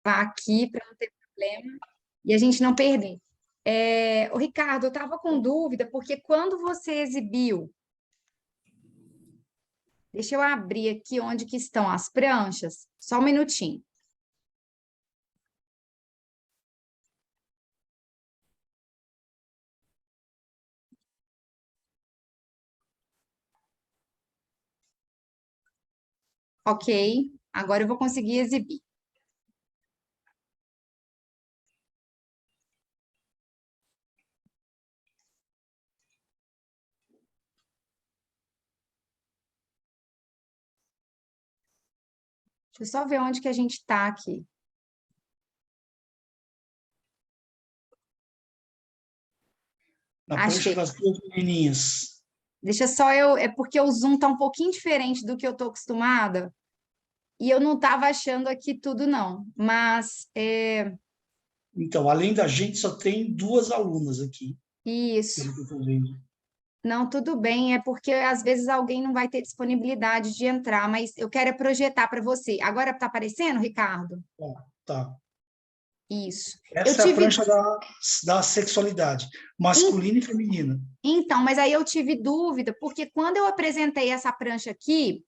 salvar aqui para não ter problema e a gente não perder. Ô, Ricardo, eu estava com dúvida, porque quando você exibiu, deixa eu abrir aqui onde que estão as pranchas, só um minutinho. Ok, agora eu vou conseguir exibir. Deixa eu só ver onde que a gente está aqui. Na prancha Achei. das duas menininhas. Deixa só eu. É porque o Zoom está um pouquinho diferente do que eu estou acostumada. E eu não estava achando aqui tudo, não. Mas Então, além da gente, só tem duas alunas aqui, isso. pelo que eu estou vendo. Não, tudo bem. É porque às vezes alguém não vai ter disponibilidade de entrar, mas eu quero projetar para você. Agora está aparecendo, Ricardo? Tá. Isso. Eu Essa é a tive. prancha da sexualidade, masculina e feminina. Então, mas aí eu tive dúvida, porque quando eu apresentei essa prancha aqui,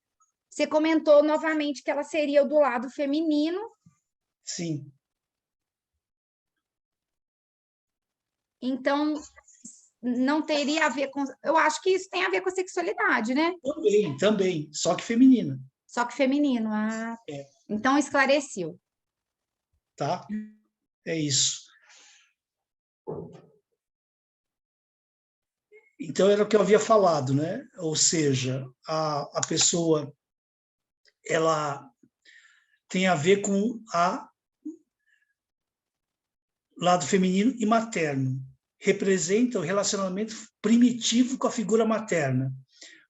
você comentou novamente que ela seria do lado feminino. Sim. Então, não teria a ver com. Eu acho que isso tem a ver com a sexualidade, né? Também, só que feminina. Só que feminino. Ah, então esclareceu. Tá? É isso. Então, era o que eu havia falado, né? Ou seja, a pessoa, ela tem a ver com a lado feminino e materno. Representa o relacionamento primitivo com a figura materna.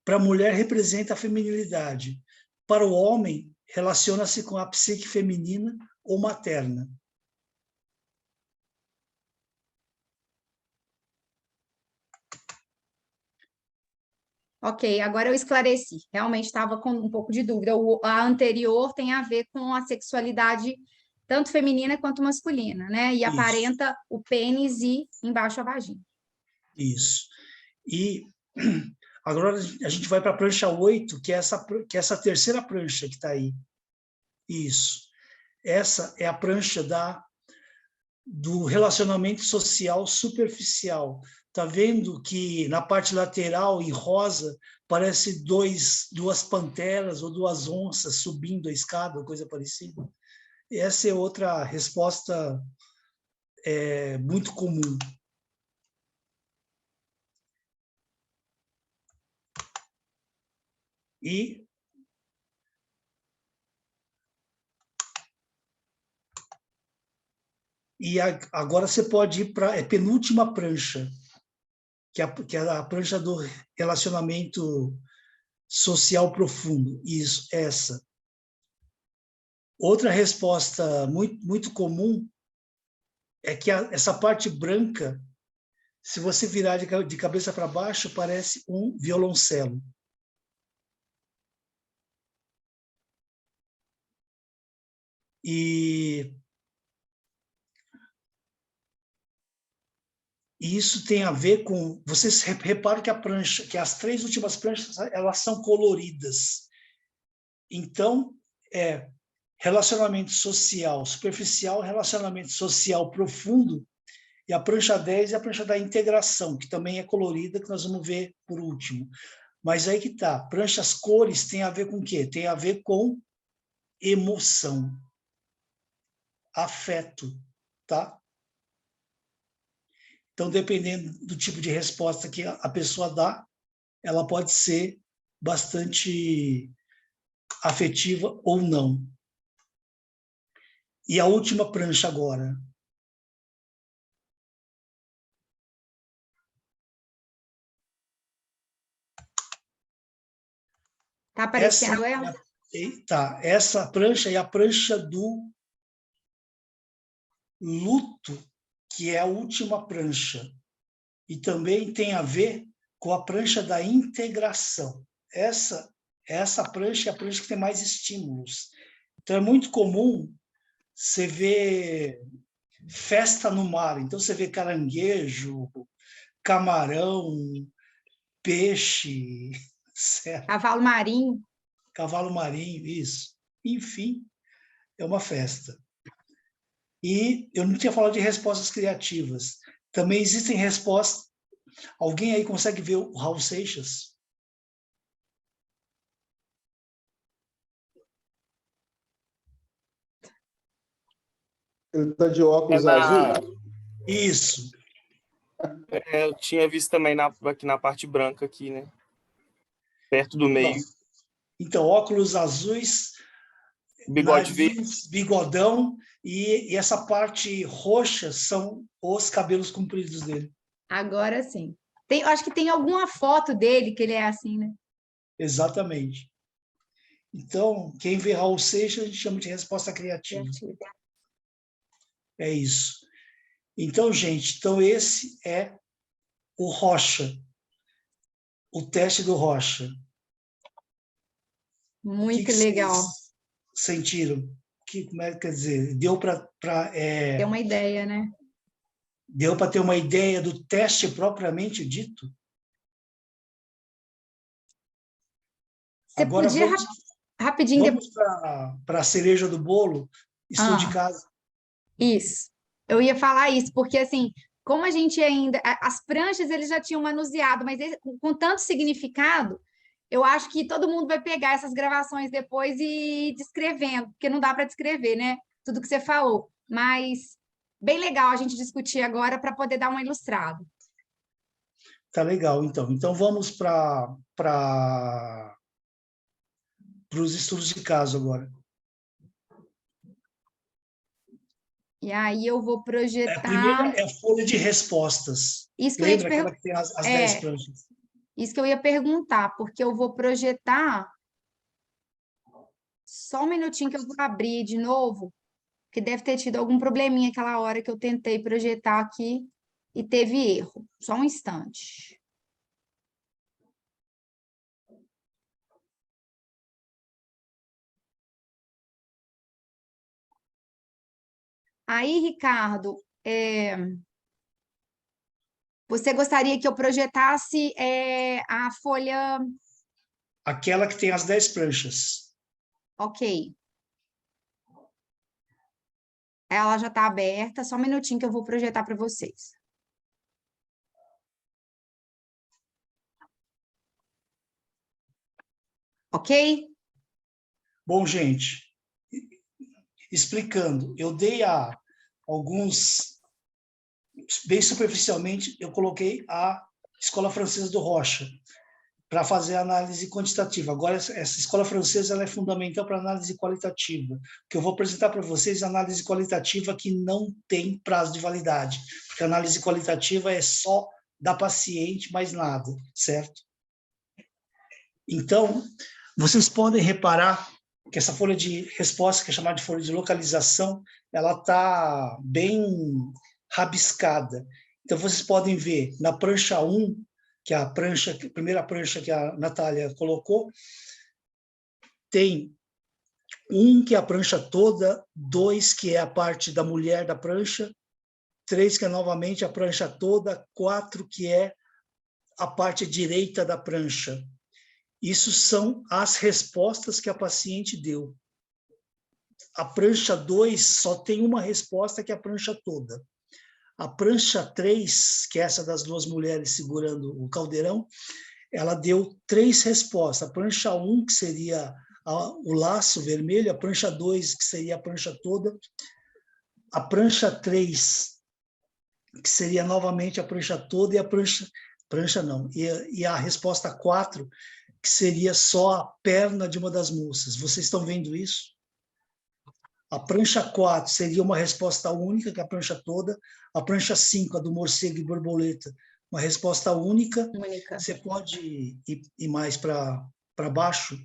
Para a mulher, representa a feminilidade. Para o homem, relaciona-se com a psique feminina ou materna. Ok, agora eu esclareci. Realmente estava com um pouco de dúvida. A anterior tem a ver com a sexualidade tanto feminina quanto masculina, né? E Isso. aparenta o pênis e embaixo a vagina. Isso. E agora a gente vai para a prancha 8, que é essa terceira prancha que está aí. Isso. Essa é a prancha do relacionamento social superficial. Tá vendo que na parte lateral, em rosa, parece duas panteras ou duas onças subindo a escada, ou coisa parecida? Essa é outra resposta muito comum. E agora você pode ir para a penúltima prancha, que é a prancha do relacionamento social profundo. Isso, essa. Outra resposta muito, muito comum é que essa parte branca, se você virar de cabeça para baixo, parece um violoncelo. E isso tem a ver com... Vocês reparam que as três últimas pranchas, elas são coloridas. Então, relacionamento social superficial, relacionamento social profundo, e a prancha 10 é a prancha da integração, que também é colorida, que nós vamos ver por último. Mas aí que tá, pranchas cores tem a ver com o quê? Tem a ver com emoção, afeto, tá? Então, dependendo do tipo de resposta que a pessoa dá, ela pode ser bastante afetiva ou não. E a última prancha agora. Tá aparecendo ela? Essa prancha é a prancha do luto, que é a última prancha. E também tem a ver com a prancha da integração. Essa prancha é a prancha que tem mais estímulos. Então, é muito comum você vê festa no mar. Então, você vê caranguejo, camarão, peixe, certo? Cavalo marinho. Cavalo marinho, isso. Enfim, é uma festa. E eu não tinha falado de respostas criativas. Também existem respostas. Alguém aí consegue ver o Raul Seixas? Ele está de óculos azul? Isso. Eu tinha visto também aqui na parte branca, aqui, né? Perto do meio. Então, óculos azuis, Bigode verde. nariz, bigodão, e essa parte roxa são os cabelos compridos dele. Agora sim. Acho que tem alguma foto dele que ele é assim, né? Exatamente. Então, quem vê Raul Seixas, a gente chama de resposta criativa. É isso. Então, gente, esse é o Rocha, o teste do Rocha. Muito que legal. vocês sentiram? Como é que quer dizer? Deu para Tem uma ideia, né? deu para ter uma ideia do teste propriamente dito? Você Agora podia rapidinho vamos para a cereja do bolo, estudo de casa. Isso. Eu ia falar isso, porque assim, como a gente ainda. As pranchas eles já tinham manuseado, mas com tanto significado, eu acho que todo mundo vai pegar essas gravações depois e ir descrevendo, porque não dá para descrever, né? Tudo que você falou. Mas bem legal a gente discutir agora para poder dar uma ilustrada. Tá legal, então. Então vamos para os estudos de caso agora. E aí eu vou A projetar. primeira é a folha de respostas. Isso que eu ia Lembra aquela que tem as 10 pranchas? Isso que eu ia perguntar, porque eu vou projetar. Só um minutinho que eu vou abrir de novo, que deve ter tido algum probleminha aquela hora que eu tentei projetar aqui e teve erro. Só um instante. Aí, Ricardo, você gostaria que eu projetasse a folha? Aquela que tem as 10 pranchas. Ok. Ela já está aberta, só um minutinho que eu vou projetar para vocês. Ok? Bom, gente, explicando, eu dei alguns, bem superficialmente, eu coloquei a Escola Francesa do Rocha para fazer análise quantitativa. Agora, essa escola francesa ela é fundamental para análise qualitativa. O que eu vou apresentar para vocês é análise qualitativa que não tem prazo de validade, porque a análise qualitativa é só da paciente, mais nada, certo? Então, vocês podem reparar que essa folha de resposta, que é chamada de folha de localização, ela está bem rabiscada. Então, vocês podem ver na prancha 1, que é a primeira prancha que a Natália colocou, tem 1, que é a prancha toda, 2, que é a parte da mulher da prancha, 3, que é novamente a prancha toda, 4, que é a parte direita da prancha. Isso são as respostas que a paciente deu. A prancha 2 só tem uma resposta, que é a prancha toda. A prancha 3, que é essa das duas mulheres segurando o caldeirão, ela deu 3 respostas. A prancha 1, que seria o laço vermelho, a prancha 2, que seria a prancha toda, a prancha 3, que seria novamente a prancha toda, e a prancha não, e a resposta 4, que seria só a perna de uma das moças. Vocês estão vendo isso? A prancha 4 seria uma resposta única, que é a prancha toda. A prancha 5, a do morcego e borboleta, uma resposta única. Você pode ir mais para baixo.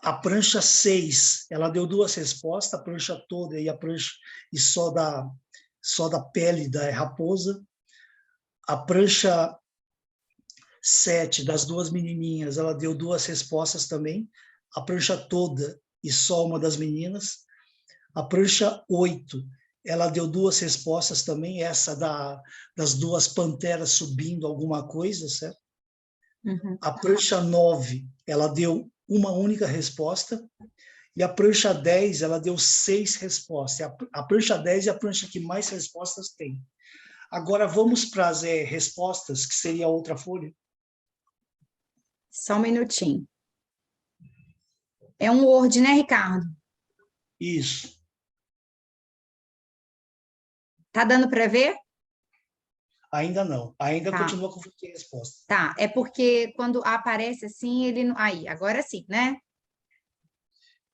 A prancha 6, ela deu 2 respostas, a prancha toda e a prancha e só da pele da raposa. A prancha 7, das duas menininhas, ela deu 2 respostas também, a prancha toda e só uma das meninas. A prancha 8, ela deu 2 respostas também, essa das 2 panteras subindo alguma coisa, certo? Uhum. A prancha 9, ela deu uma única resposta, e a prancha 10, ela deu 6 respostas. A prancha 10 é a prancha que mais respostas tem. Agora vamos para as respostas, que seria a outra folha. Só um minutinho. É um Word, né, Ricardo? Isso. Tá dando para ver? Ainda não. Ainda Tá. continua com a resposta. Tá, é porque quando aparece assim, ele não... Aí, agora sim, né?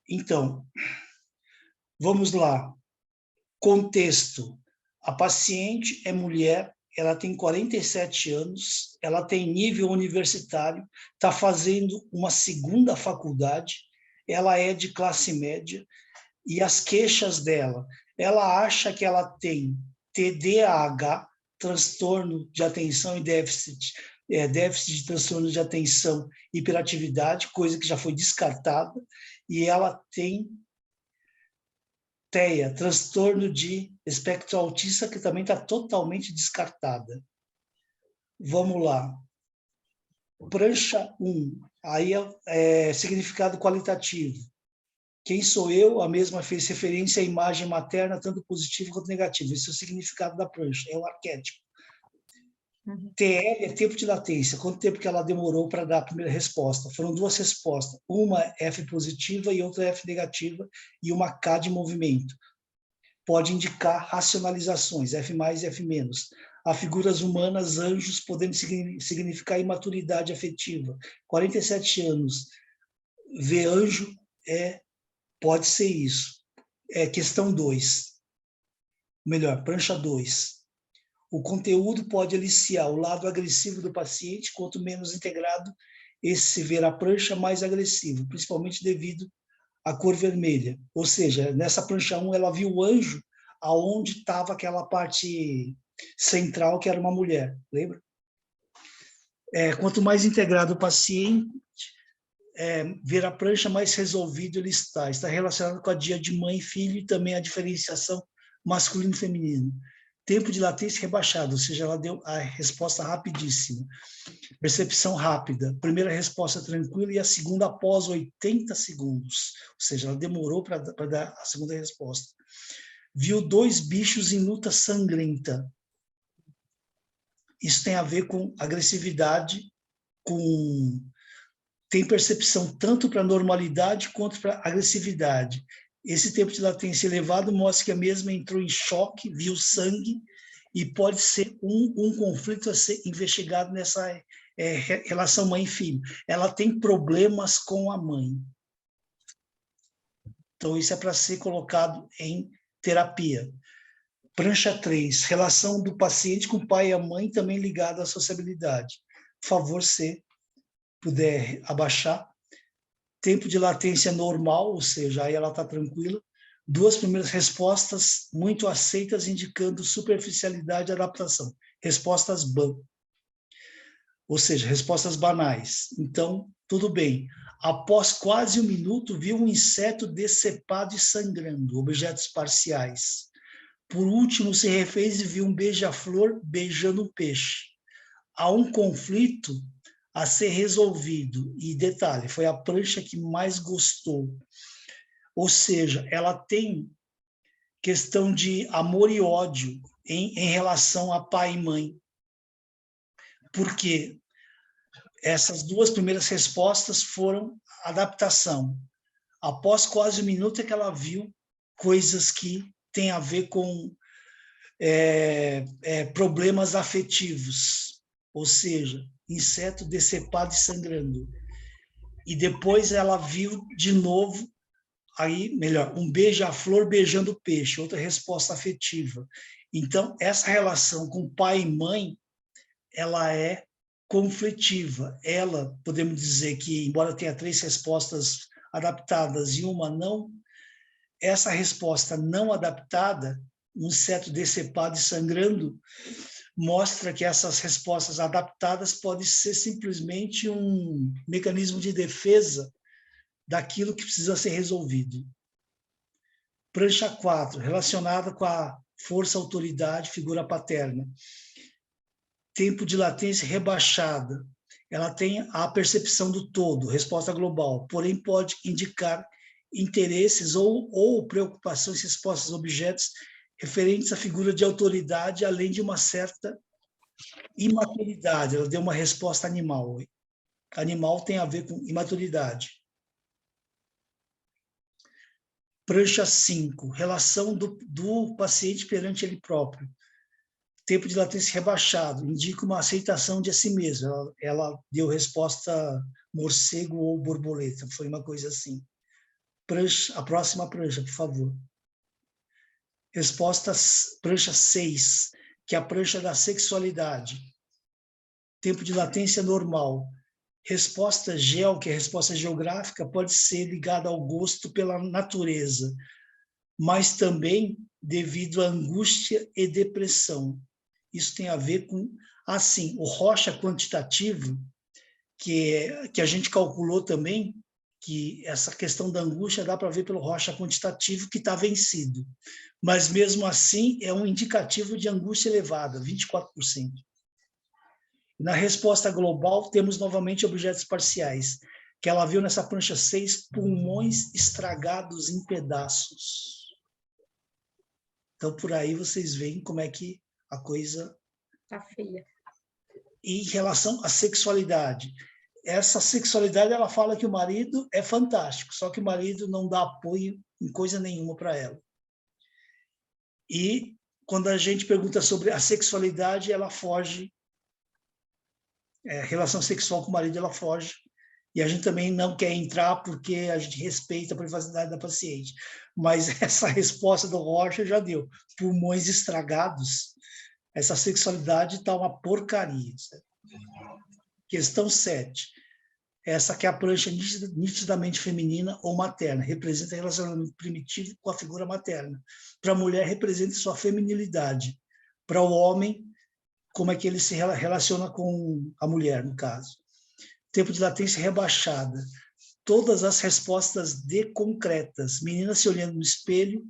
Então, vamos lá. Contexto. A paciente é mulher, ela tem 47 anos, ela tem nível universitário, está fazendo uma segunda faculdade, ela é de classe média, e as queixas dela, ela acha que ela tem TDAH, transtorno de atenção e déficit de transtorno de atenção e hiperatividade, coisa que já foi descartada, e ela tem TEA, transtorno de espectro autista, que também está totalmente descartada. Vamos lá. Prancha 1, aí é significado qualitativo. Quem sou eu? A mesma fez referência à imagem materna, tanto positiva quanto negativa. Esse é o significado da prancha, é o arquétipo. Uhum. TL é tempo de latência, quanto tempo que ela demorou para dar a primeira resposta. Foram 2 respostas, uma F positiva e outra F negativa, e uma K de movimento. Pode indicar racionalizações, F mais e F menos. Há figuras humanas, anjos, podendo significar imaturidade afetiva. 47 anos, ver anjo pode ser isso. Questão 2. Melhor, prancha 2. O conteúdo pode aliciar o lado agressivo do paciente, quanto menos integrado, esse ver a prancha mais agressivo, principalmente devido à cor vermelha. Ou seja, nessa prancha 1, ela viu o anjo aonde estava aquela parte central, que era uma mulher, lembra? Quanto mais integrado o paciente, ver a prancha, mais resolvido ele está. Está relacionado com a dia de mãe e filho e também a diferenciação masculino e feminino. Tempo de latência rebaixado, ou seja, ela deu a resposta rapidíssima. Percepção rápida. Primeira resposta tranquila e a segunda após 80 segundos. Ou seja, ela demorou para dar a segunda resposta. Viu 2 bichos em luta sangrenta. Isso tem a ver com agressividade, tem percepção tanto para normalidade quanto para agressividade. Esse tempo de latência elevado mostra que a mesma entrou em choque, viu sangue, e pode ser um conflito a ser investigado nessa relação mãe-filho. Ela tem problemas com a mãe. Então, isso é para ser colocado em terapia. Prancha 3, relação do paciente com o pai e a mãe, também ligada à sociabilidade. Por favor, se puder abaixar. Tempo de latência normal, ou seja, aí ela está tranquila. 2 primeiras respostas muito aceitas, indicando superficialidade e adaptação. Respostas BAN. Ou seja, respostas banais. Então, tudo bem. Após quase 1 minuto, viu um inseto decepado e sangrando, objetos parciais. Por último, se refez e viu um beija-flor beijando um peixe. Há um conflito a ser resolvido. E detalhe, foi a prancha que mais gostou. Ou seja, ela tem questão de amor e ódio em relação a pai e mãe. Porque essas 2 primeiras respostas foram adaptação. Após quase 1 minuto é que ela viu coisas que têm a ver com problemas afetivos. Ou seja, inseto decepado e sangrando. E depois ela viu de novo, aí, melhor, um beija-flor beijando peixe, outra resposta afetiva. Então, essa relação com pai e mãe, ela é conflitiva. Ela, podemos dizer que, embora tenha 3 respostas adaptadas e uma não, essa resposta não adaptada, um inseto decepado e sangrando, mostra que essas respostas adaptadas podem ser simplesmente um mecanismo de defesa daquilo que precisa ser resolvido. Prancha 4, relacionada com a força, autoridade, figura paterna. Tempo de latência rebaixada. Ela tem a percepção do todo, resposta global, porém pode indicar interesses ou preocupações respostas a objetos referentes à figura de autoridade, além de uma certa imaturidade. Ela deu uma resposta animal. Animal tem a ver com imaturidade. Prancha 5, relação do paciente perante ele próprio. Tempo de latência rebaixado, indica uma aceitação de si mesmo. Ela deu resposta morcego ou borboleta, foi uma coisa assim. A próxima prancha, por favor. Resposta prancha 6, que é a prancha da sexualidade. Tempo de latência normal. Resposta gel, que é a resposta geográfica, pode ser ligada ao gosto pela natureza, mas também devido à angústia e depressão. Isso tem a ver com, assim, o Rocha quantitativo, que a gente calculou também, que essa questão da angústia dá para ver pelo Rocha quantitativo que está vencido. Mas, mesmo assim, é um indicativo de angústia elevada, 24%. Na resposta global, temos novamente objetos parciais, que ela viu nessa prancha 6, pulmões estragados em pedaços. Então, por aí vocês veem como é que a coisa... Tá feia. Em relação à sexualidade, essa sexualidade, ela fala que o marido é fantástico, só que o marido não dá apoio em coisa nenhuma para ela. E quando a gente pergunta sobre a sexualidade, ela foge. A relação sexual com o marido, ela foge. E a gente também não quer entrar porque a gente respeita a privacidade da paciente. Mas essa resposta do Rocha já deu. Pulmões estragados. Essa sexualidade está uma porcaria. Certo? Questão 7. Essa que é a prancha nitidamente feminina ou materna. Representa relacionamento primitivo com a figura materna. Para a mulher, representa sua feminilidade. Para o homem, como é que ele se relaciona com a mulher, no caso. Tempo de latência rebaixada. Todas as respostas concretas. Menina se olhando no espelho,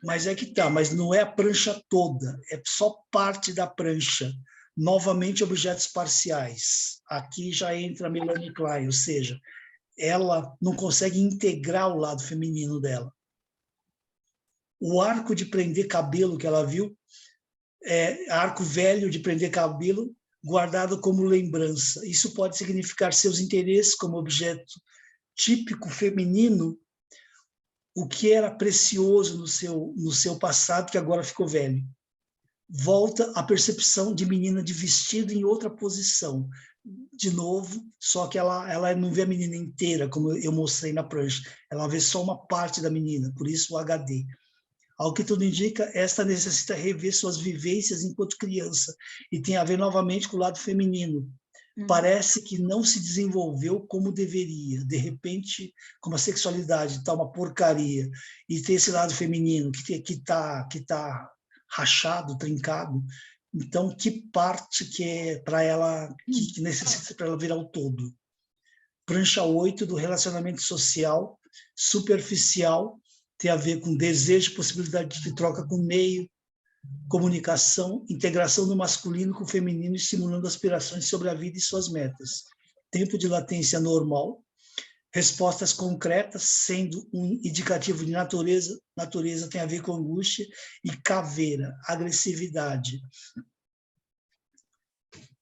mas é que tá, mas não é a prancha toda, é só parte da prancha. Novamente, objetos parciais. Aqui já entra a Melanie Klein, ou seja, ela não consegue integrar o lado feminino dela. O arco de prender cabelo que ela viu, arco velho de prender cabelo, guardado como lembrança. Isso pode significar seus interesses como objeto típico feminino, o que era precioso no seu passado, que agora ficou velho. Volta a percepção de menina de vestido em outra posição. De novo, só que ela não vê a menina inteira, como eu mostrei na prancha. Ela vê só uma parte da menina, por isso o HD. Ao que tudo indica, esta necessita rever suas vivências enquanto criança e tem a ver novamente com o lado feminino. Parece que não se desenvolveu como deveria. De repente, como a sexualidade está uma porcaria e tem esse lado feminino que tá rachado, trincado, então que parte que é para ela, que necessita para ela virar o todo? Prancha 8 do relacionamento social, superficial, tem a ver com desejo, possibilidade de troca com o meio, comunicação, integração do masculino com o feminino, estimulando aspirações sobre a vida e suas metas. Tempo de latência normal, respostas concretas, sendo um indicativo de natureza. Natureza tem a ver com angústia e caveira, agressividade.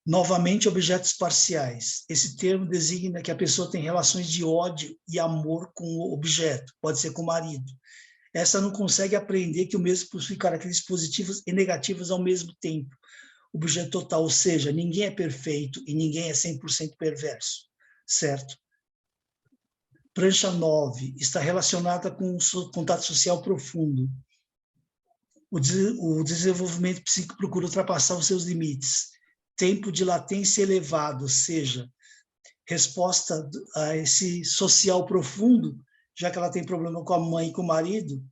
Novamente, objetos parciais. Esse termo designa que a pessoa tem relações de ódio e amor com o objeto, pode ser com o marido. Essa não consegue aprender que o mesmo possui características positivas e negativas ao mesmo tempo. Objeto total, ou seja, ninguém é perfeito e ninguém é 100% perverso, certo? Prancha 9 está relacionada com o contato social profundo. O desenvolvimento psíquico procura ultrapassar os seus limites. Tempo de latência elevado, ou seja, resposta a esse social profundo, já que ela tem problema com a mãe e com o marido,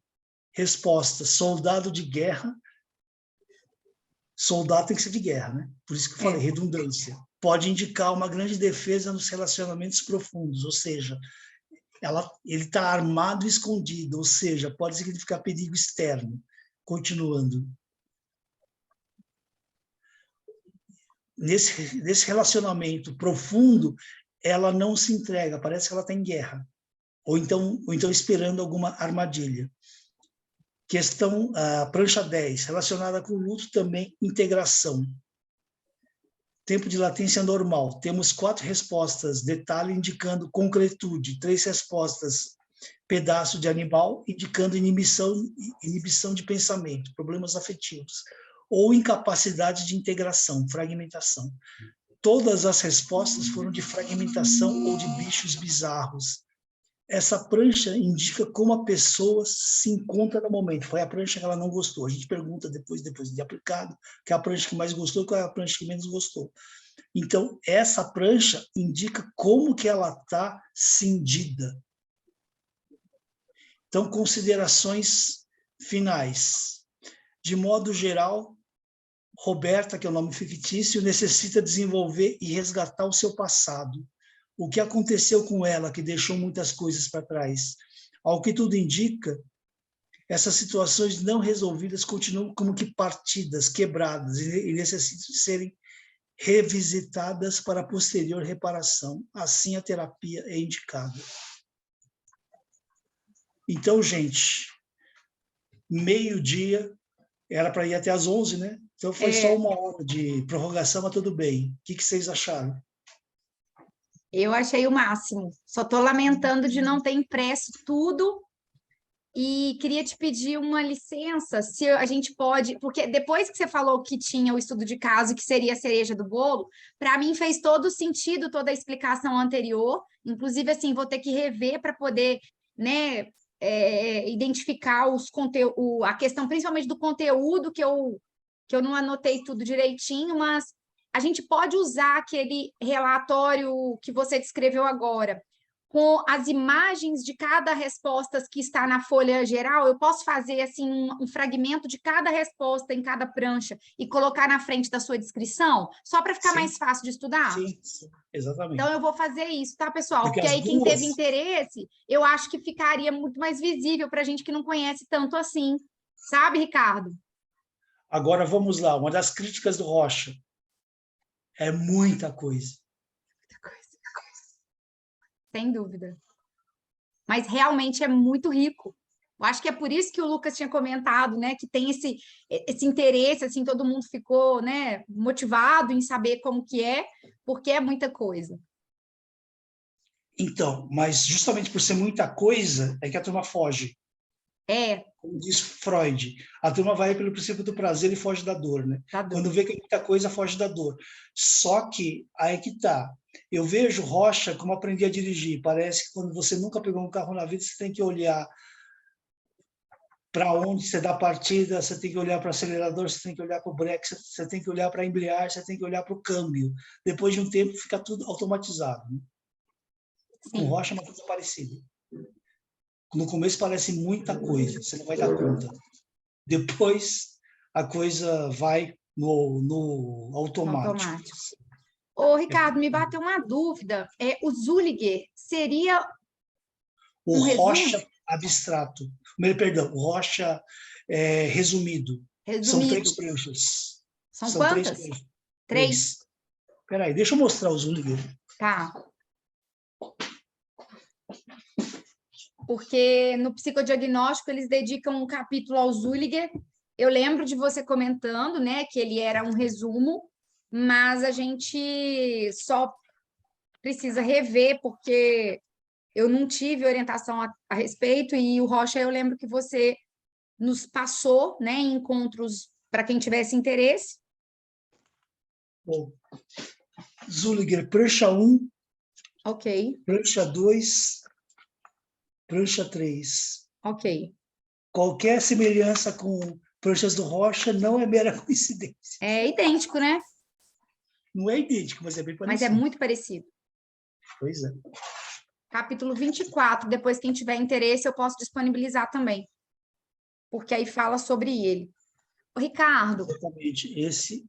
resposta, soldado de guerra. Soldado tem que ser de guerra, né? Por isso que eu falei, redundância. Pode indicar uma grande defesa nos relacionamentos profundos, ou seja, ele está armado e escondido, ou seja, pode significar perigo externo. Continuando. Nesse relacionamento profundo, ela não se entrega, parece que ela está em guerra, ou então esperando alguma armadilha. Questão, prancha 10, relacionada com o luto também, integração. Tempo de latência normal. Temos 4 respostas, detalhe indicando concretude, 3 respostas, pedaço de animal, indicando inibição de pensamento, problemas afetivos, ou incapacidade de integração, fragmentação. Todas as respostas foram de fragmentação ou de bichos bizarros. Essa prancha indica como a pessoa se encontra no momento. Foi a prancha que ela não gostou. A gente pergunta depois de aplicado, que é a prancha que mais gostou, qual é a prancha que menos gostou. Então, essa prancha indica como que ela está cindida. Então, considerações finais. De modo geral, Roberta, que é o nome fictício, necessita desenvolver e resgatar o seu passado. O que aconteceu com ela, que deixou muitas coisas para trás? Ao que tudo indica, essas situações não resolvidas continuam como que partidas, quebradas, e necessitam serem revisitadas para posterior reparação. Assim, a terapia é indicada. Então, gente, meio-dia, era para ir até às 11, né? Então, foi só 1 hora de prorrogação, mas tudo bem. O que vocês acharam? Eu achei o máximo. Só estou lamentando de não ter impresso tudo e queria te pedir uma licença, se a gente pode, porque depois que você falou que tinha o estudo de caso, que seria a cereja do bolo, para mim fez todo sentido toda a explicação anterior, inclusive assim, vou ter que rever para poder, né, identificar a questão principalmente do conteúdo que eu não anotei tudo direitinho, mas a gente pode usar aquele relatório que você descreveu agora, com as imagens de cada resposta que está na folha geral. Eu posso fazer assim um fragmento de cada resposta em cada prancha e colocar na frente da sua descrição, só para ficar mais fácil de estudar? Sim, exatamente. Então, eu vou fazer isso, tá, pessoal? Porque aí, duas... quem teve interesse, eu acho que ficaria muito mais visível para a gente que não conhece tanto assim. Sabe, Ricardo? Agora, vamos lá. Uma das críticas do Rocha. É muita coisa. Sem dúvida. Mas realmente é muito rico. Eu acho que é por isso que o Lucas tinha comentado, né, que tem esse interesse, assim, todo mundo ficou, né, motivado em saber como que é, porque é muita coisa. Então, mas justamente por ser muita coisa, é que a turma foge. Como diz Freud, a turma vai pelo princípio do prazer e foge da dor, né? Quando vê que é muita coisa, foge da dor. Só que, aí que tá. Eu vejo Rocha como aprendi a dirigir. Parece que quando você nunca pegou um carro na vida, você tem que olhar para onde você dá partida, você tem que olhar para o acelerador, você tem que olhar para o breque, você tem que olhar para a embreagem, você tem que olhar para o câmbio. Depois de um tempo, fica tudo automatizado. Né? Com Rocha é uma coisa parecida. No começo parece muita coisa, você não vai dar conta. Depois a coisa vai no automático. Ô, Ricardo, me bateu uma dúvida. O Zulliger seria o Rocha resumo? Abstrato. Perdão, o Rocha resumido. São 3 pranchas. São quantas? 3. Espera aí, deixa eu mostrar o Zulliger. Tá. Porque no psicodiagnóstico eles dedicam um capítulo ao Zulliger. Eu lembro de você comentando, né, que ele era um resumo, mas a gente só precisa rever, porque eu não tive orientação a respeito, e o Rocha, eu lembro que você nos passou, né, em encontros para quem tivesse interesse. Bom, Zulliger, prancha 1, ok. Prancha 2, prancha 3. Ok. Qualquer semelhança com pranchas do Rocha não é mera coincidência. É idêntico, né? Não é idêntico, mas é bem parecido. Mas é muito parecido. Pois é. Capítulo 24, depois quem tiver interesse eu posso disponibilizar também. Porque aí fala sobre ele. Ricardo. Exatamente. Esse,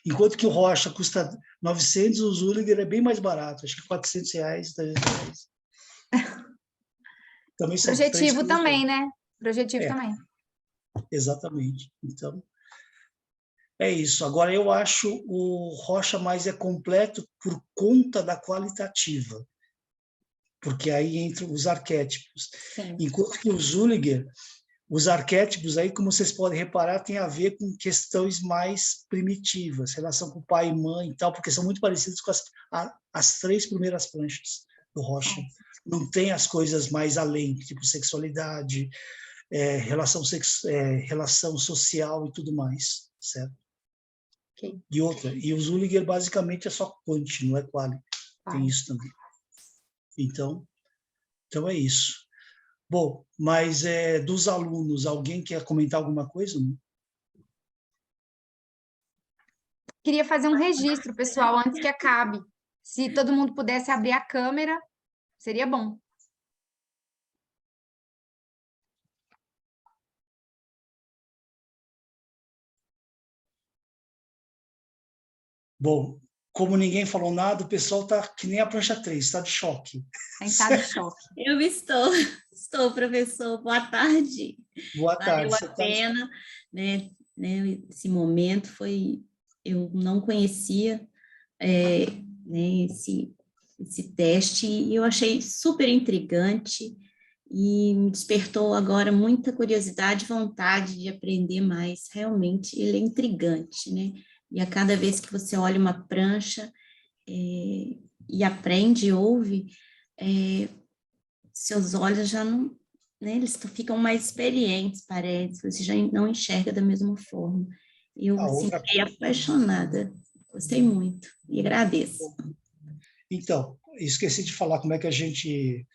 enquanto que o Rocha custa 900, o Zulliger é bem mais barato, acho que R$400, R$300. também são três Projetivo pranchas. também, né? Projetivo É. também. Exatamente. Então, é isso. Agora, eu acho o Rocha mais completo por conta da qualitativa, porque aí entram os arquétipos. Sim. Enquanto que o Zuliger, os arquétipos aí, como vocês podem reparar, tem a ver com questões mais primitivas, relação com pai e mãe e tal, porque são muito parecidos com as três primeiras pranchas do Rocha. Não tem as coisas mais além, tipo sexualidade, relação social e tudo mais, certo? Okay. E outra, e o Zuliger basicamente é só quant, não é quali. Tem isso também. Então é isso. Bom, mas dos alunos, alguém quer comentar alguma coisa? Não? Queria fazer um registro, pessoal, antes que acabe. Se todo mundo pudesse abrir a câmera, seria bom. Bom, como ninguém falou nada, o pessoal está que nem a prancha 3, está de choque. Está de choque. Eu estou, professor. Boa tarde. Boa tarde. Valeu a pena, né? Esse momento foi... Eu não conhecia né, esse teste e eu achei super intrigante e me despertou agora muita curiosidade e vontade de aprender mais. Realmente, ele é intrigante, né? E a cada vez que você olha uma prancha e aprende, ouve, seus olhos já não, né, eles ficam mais experientes, parece, você já não enxerga da mesma forma. Eu assim, fiquei apaixonada, gostei muito e agradeço. Então, esqueci de falar como é que a gente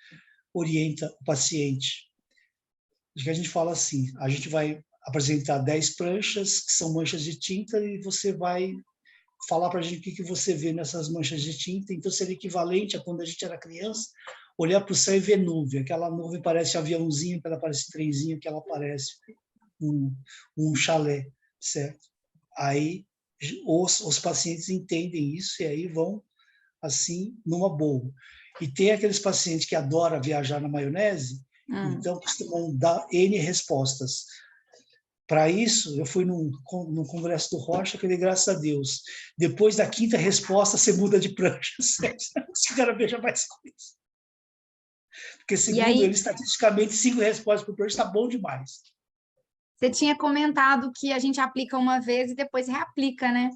orienta o paciente. A gente fala assim, a gente vai apresentar 10 pranchas, que são manchas de tinta, e você vai falar para a gente o que você vê nessas manchas de tinta. Então, seria equivalente a quando a gente era criança, olhar para o céu e ver nuvem. Aquela nuvem parece um aviãozinho, ela parece trenzinho, que ela parece um chalé, certo? Aí os pacientes entendem isso e aí vão, assim, numa boa. E tem aqueles pacientes que adoram viajar na maionese, então costumam dar N respostas. Para isso, eu fui num congresso do Rocha, que ele, graças a Deus, depois da quinta resposta, você muda de prancha. Se o cara veja mais coisa. Porque, segundo ele, estatisticamente, 5 respostas por prancha está bom demais. Você tinha comentado que a gente aplica uma vez e depois reaplica, né?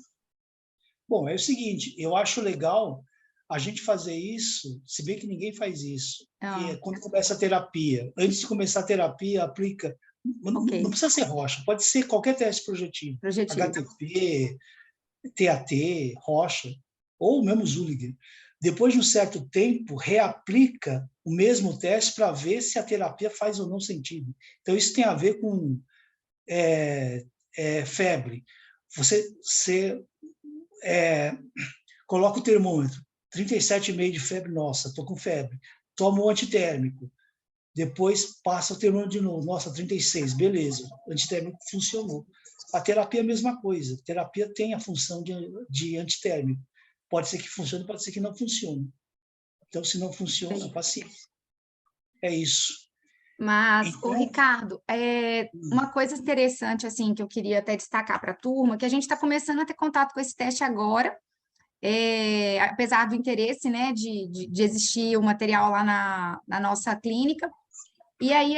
Bom, é o seguinte, eu acho legal a gente fazer isso, se bem que ninguém faz isso. E quando começa a terapia, antes de começar a terapia, aplica. Não precisa ser Rocha, pode ser qualquer teste projetivo. HTP, TAT, Rocha, ou mesmo Zuliger. Depois de um certo tempo, reaplica o mesmo teste para ver se a terapia faz ou não sentido. Então, isso tem a ver com febre. Você coloca o termômetro, 37,5 de febre, nossa, estou com febre. Toma um antitérmico. Depois passa o termômetro de novo, nossa, 36, beleza, o antitérmico funcionou. A terapia é a mesma coisa, a terapia tem a função de antitérmico. Pode ser que funcione, pode ser que não funcione. Então, se não funciona, paciência. É isso. Mas, então, Ricardo, uma coisa interessante assim que eu queria até destacar para a turma, que a gente está começando a ter contato com esse teste agora, apesar do interesse, né, de existir o material lá na nossa clínica. E aí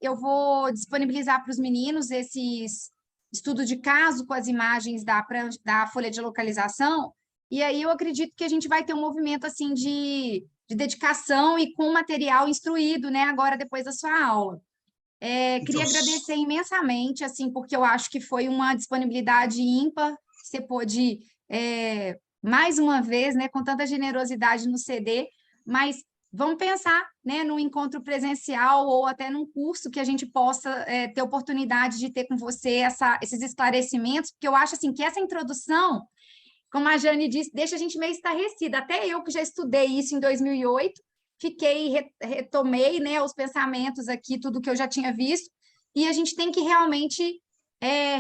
eu vou disponibilizar para os meninos esses estudos de caso com as imagens da folha de localização, e aí eu acredito que a gente vai ter um movimento assim de dedicação e com material instruído, né, agora depois da sua aula. Queria agradecer imensamente, assim, porque eu acho que foi uma disponibilidade ímpar, você pôde, mais uma vez, né, com tanta generosidade no CD, mas vamos pensar, né, num encontro presencial ou até num curso que a gente possa ter oportunidade de ter com você esses esclarecimentos, porque eu acho assim, que essa introdução, como a Jane disse, deixa a gente meio estarrecida. Até eu, que já estudei isso em 2008, retomei, né, os pensamentos aqui, tudo que eu já tinha visto, e a gente tem que realmente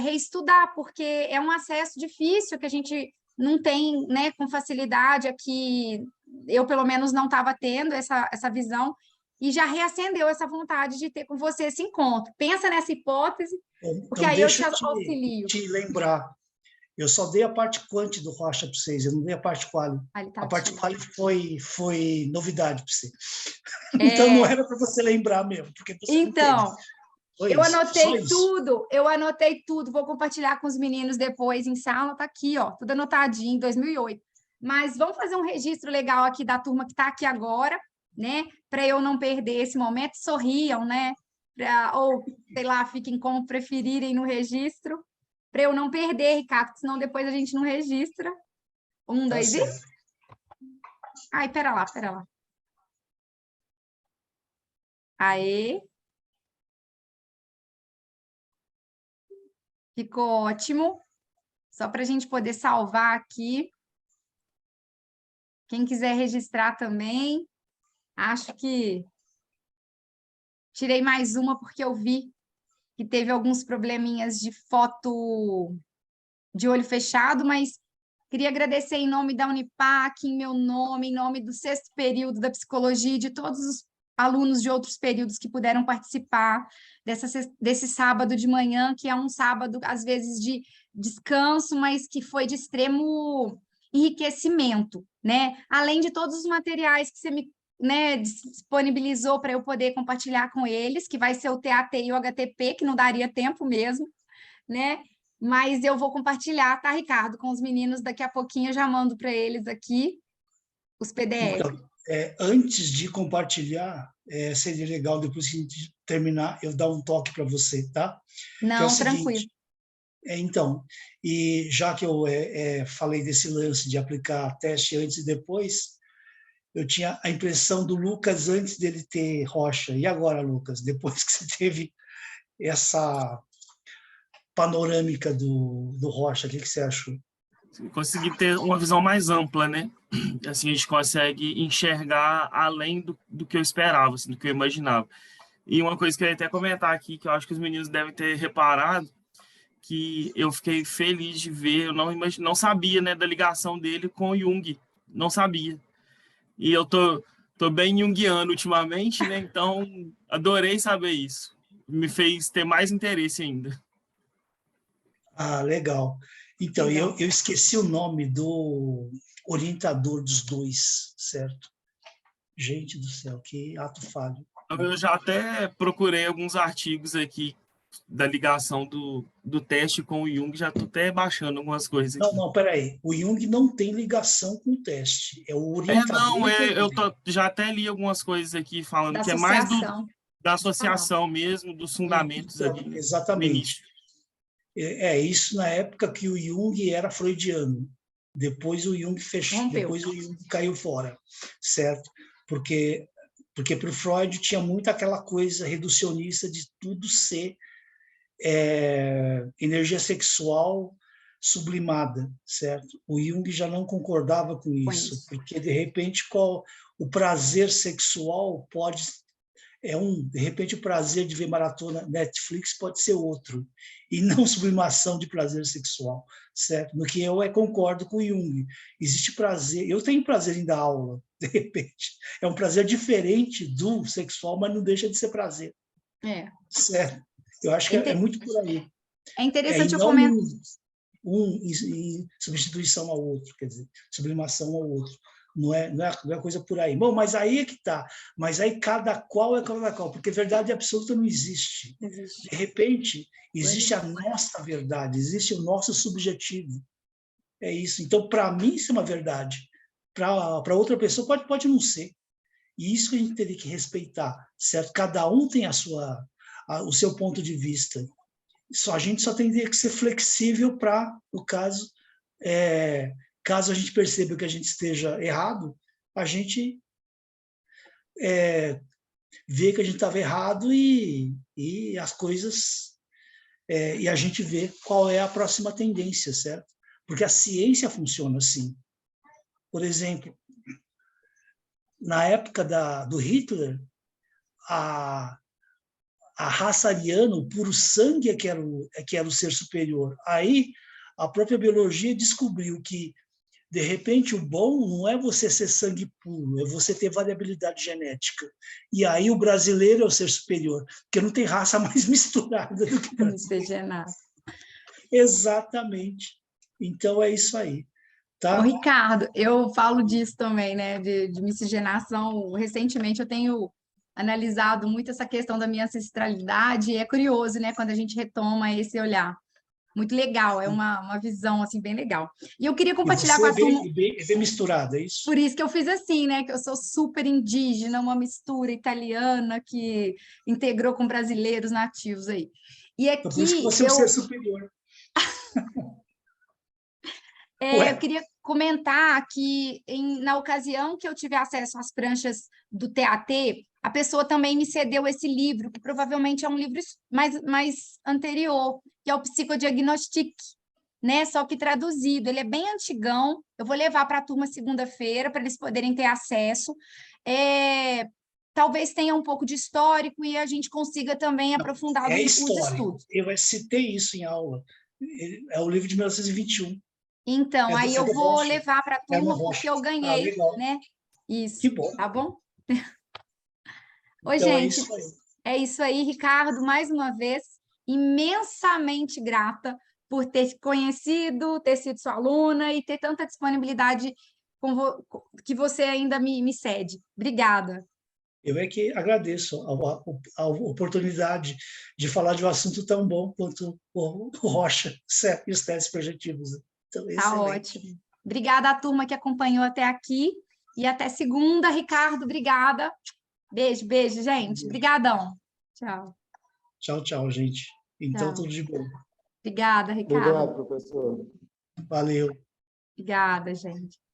reestudar, porque é um acesso difícil que a gente não tem, né, com facilidade aqui. Eu, pelo menos, não estava tendo essa visão, e já reacendeu essa vontade de ter com você esse encontro. Pensa nessa hipótese, porque Então, aí eu te deixa eu auxilio. te lembrar. Eu só dei a parte quant do Rocha para vocês, eu não dei a parte quali. A parte quali foi novidade para você. Então, não era para você lembrar mesmo, porque você não teve. Eu anotei tudo, vou compartilhar com os meninos depois em sala, tá aqui, ó, tudo anotadinho, em 2008. Mas vamos fazer um registro legal aqui da turma que está aqui agora, né? Para eu não perder esse momento, sorriam, né? Ou, sei lá, fiquem como preferirem no registro, para eu não perder, Ricardo, senão depois a gente não registra. 1, 2 e... Ai, pera lá. Aê. Ficou ótimo. Só para a gente poder salvar aqui. Quem quiser registrar também. Acho que tirei mais uma porque eu vi que teve alguns probleminhas de foto de olho fechado, mas queria agradecer em nome da Unipac, em meu nome, em nome do 6º período da psicologia e de todos os alunos de outros períodos que puderam participar desse sábado de manhã, que é um sábado, às vezes, de descanso, mas que foi de extremo enriquecimento, né? Além de todos os materiais que você me, né, disponibilizou para eu poder compartilhar com eles, que vai ser o TAT e o HTP, que não daria tempo mesmo, né? Mas eu vou compartilhar, tá, Ricardo? Com os meninos, daqui a pouquinho eu já mando para eles aqui os PDF. Então, antes de compartilhar, seria legal, depois que a gente terminar, eu dar um toque para você, tá? Não, que é o tranquilo. Seguinte, então, e já que eu falei desse lance de aplicar teste antes e depois, eu tinha a impressão do Lucas antes dele ter Rocha. E agora, Lucas, depois que você teve essa panorâmica do Rocha, o que você achou? Consegui ter uma visão mais ampla, né? Assim, a gente consegue enxergar além do que eu esperava, assim, do que eu imaginava. E uma coisa que eu ia até comentar aqui, que eu acho que os meninos devem ter reparado, que eu fiquei feliz de ver, eu não sabia, né, da ligação dele com o Jung, não sabia. E eu tô bem junguiano ultimamente, né? Então, adorei saber isso. Me fez ter mais interesse ainda. Ah, legal. Então, Legal. eu esqueci o nome do orientador dos dois, certo? Gente do céu, que ato falho. Eu já até procurei alguns artigos aqui da ligação do teste com o Jung, já estou até baixando algumas coisas aqui. Não, peraí. O Jung não tem ligação com o teste. É o orientador. Eu já até li algumas coisas aqui falando Da que é mais associação. da associação mesmo, dos fundamentos Então, ali. exatamente. Isso na época que o Jung era freudiano. Depois o Jung fechou, Rompeu. depois o Jung caiu fora, certo? Porque para o Freud tinha muito aquela coisa reducionista de tudo ser energia sexual sublimada, certo? O Jung já não concordava com isso, porque de repente o prazer sexual pode de repente o prazer de ver maratona Netflix pode ser outro, e não sublimação de prazer sexual, certo? No que eu concordo com o Jung. Existe prazer, eu tenho prazer em dar aula, de repente. É um prazer diferente do sexual, mas não deixa de ser prazer. Certo? Eu acho que é muito por aí. É interessante eu não comentar. Em substituição ao outro, quer dizer, sublimação ao outro. Não é coisa por aí. Bom, mas aí é que está. Mas aí cada qual é cada qual, porque verdade absoluta não existe. De repente, existe a nossa verdade, existe o nosso subjetivo. É isso. Então, para mim, isso é uma verdade. Para outra pessoa, pode não ser. E isso que a gente teria que respeitar, certo? Cada um tem o seu ponto de vista. A gente só tem que ser flexível para, no caso, caso a gente perceba que a gente esteja errado, a gente vê que a gente estava errado e as coisas... e a gente vê qual é a próxima tendência, certo? Porque a ciência funciona assim. Por exemplo, na época do Hitler, a raça ariana, o puro sangue é que era o ser superior. Aí, a própria biologia descobriu que De repente, o bom não é você ser sangue puro, é você ter variabilidade genética. E aí o brasileiro é o ser superior, porque não tem raça mais misturada do que o brasileiro. Miscigenado. Exatamente. Então, é isso aí. Tá? Ô, Ricardo, eu falo disso também, né, de miscigenação. Recentemente eu tenho analisado muito essa questão da minha ancestralidade, e é curioso, né, quando a gente retoma esse olhar. Muito legal, é uma visão, assim, bem legal. E eu queria E compartilhar você com é a turma, bem misturado, é isso? por isso que eu fiz assim, né, que eu sou super indígena, uma mistura italiana que integrou com brasileiros nativos aí. E Então, por isso que aqui você é um ser superior. eu queria comentar que na ocasião que eu tive acesso às pranchas do TAT, a pessoa também me cedeu esse livro, que provavelmente é um livro mais anterior, que é o Psicodiagnostic, né? Só que traduzido. Ele é bem antigão. Eu vou levar para a turma segunda-feira para eles poderem ter acesso. Talvez tenha um pouco de histórico e a gente consiga também aprofundar É os histórico. estudos. Eu citei isso em aula. É o livro de 1921. Então, aí eu do vou Rocha. levar para a Herman turma porque Rocha. eu ganhei, Legal. né? Que Isso, bom. tá bom? Oi, Então, é gente. isso aí. É isso aí, Ricardo, mais uma vez, imensamente grata por ter te conhecido, ter sido sua aluna e ter tanta disponibilidade que você ainda me cede. Obrigada. Eu é que agradeço a oportunidade de falar de um assunto tão bom quanto o Rocha e os testes projetivos. Então, Tá excelente. ótimo. Obrigada à turma que acompanhou até aqui e até segunda, Ricardo. Obrigada. Beijo, beijo, gente. Obrigadão. Tchau. Tchau, tchau, gente. Então, Tchau. tudo de bom. Obrigada, Ricardo. Obrigado, professor. Valeu. Obrigada, gente.